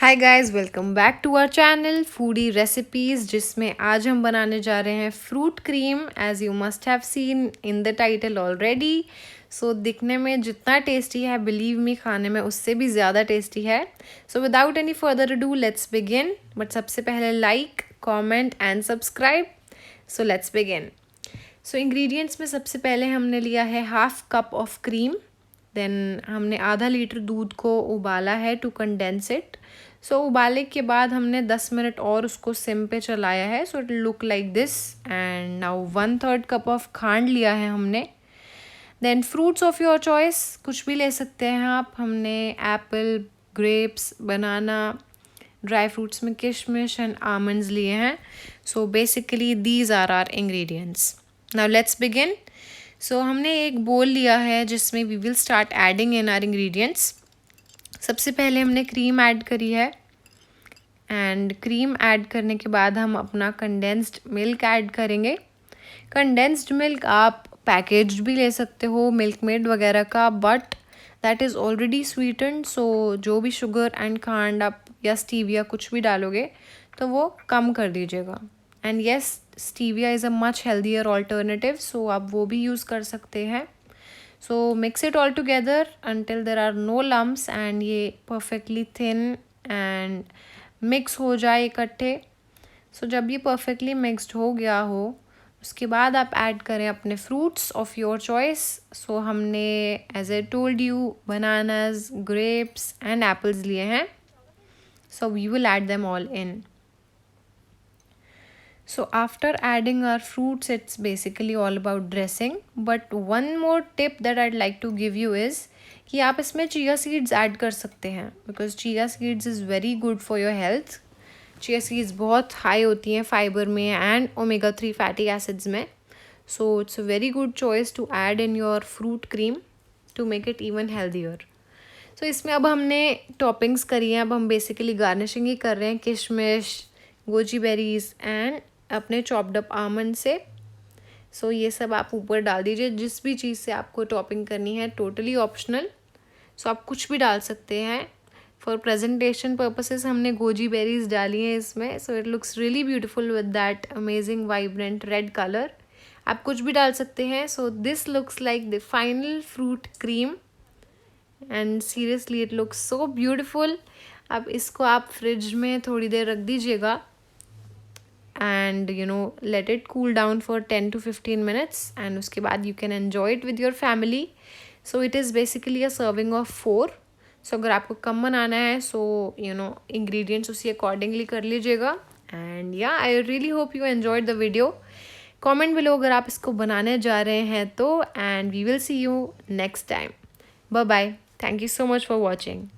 Hi guys, welcome back to our channel foodie recipes, जिसमें आज हम बनाने जा रहे हैं fruit cream. As you must have seen in the title already. So दिखने में जितना टेस्टी है, बिलीव मी, खाने में उससे भी ज़्यादा टेस्टी है। So without any further ado, let's begin. But सबसे पहले like, comment and subscribe. So let's begin. So ingredients में सबसे पहले हमने लिया है half cup of cream. Then हमने आधा लीटर दूध को उबाला है टू कंडेंस इट। सो उबाले के बाद हमने 10 मिनट और उसको सिम पे चलाया है। So it look like this. And now 1/3 cup of खांड लिया है हमने। Then fruits of your choice, कुछ भी ले सकते हैं आप। हमने apple, grapes, banana, dry fruits में किशमिश एंड आमंड्स लिए हैं। So basically these are are ingredients. Now let's begin. So हमने एक बोल लिया है जिसमें we will start adding in our ingredients. सबसे पहले हमने क्रीम ऐड करी है। एंड क्रीम ऐड करने के बाद हम अपना कंडेंस्ड मिल्क ऐड करेंगे। कंडेंस्ड मिल्क आप पैकेज्ड भी ले सकते हो, मिल्क मेड वगैरह का, but that is already sweetened. So जो भी शुगर एंड खांड आप या स्टीविया कुछ भी डालोगे तो वो कम कर दीजिएगा। And yes, stevia is a much healthier alternative, so आप वो भी यूज़ कर सकते हैं। So mix it all together until there are no lumps and ये परफेक्टली थिन एंड मिक्स हो जाए इकट्ठे। सो जब ये परफेक्टली मिक्सड हो गया हो, उसके बाद आप ऐड करें अपने fruits of your choice. So हमने, as I told you, bananas, grapes and apples लिए हैं। So we will add them all in. So after adding our fruits, it's basically all about dressing. But one more tip that I'd like to give you is कि आप इसमें chia seeds add कर सकते हैं, because chia seeds is very good for your health. chia seeds बहुत high होती हैं fibre में एंड ओमेगा 3 फैटी एसिड्स में. So it's a very good choice to add in your fruit cream to make it even healthier. So इसमें अब हमने toppings करी हैं. अब हम बेसिकली गार्निशिंग ही कर रहे हैं किशमिश, गोजी बेरीज एंड अपने चॉप्ड अप आमंड से. सो ये सब आप ऊपर डाल दीजिए. जिस भी चीज़ से आपको टॉपिंग करनी है, टोटली ऑप्शनल. सो आप कुछ भी डाल सकते हैं. फॉर प्रेजेंटेशन पर्पसेस हमने गोजी बेरीज डाली हैं इसमें. So it looks really beautiful with that amazing vibrant red colour. आप कुछ भी डाल सकते हैं. So this looks like the final fruit cream and seriously it looks so beautiful. अब इसको आप फ्रिज में थोड़ी देर रख दीजिएगा and let it cool down for 10 to 15 minutes and उसके बाद you can enjoy it with your family. So it is basically a serving of 4. So अगर आपको कम बनाना है, so ingredients उसी accordingly कर लीजिएगा. And yeah, I really hope you enjoyed the video. Comment below अगर आप इसको बनाने जा रहे हैं तो. And we will see you next time. Bye bye. Thank you so much for watching.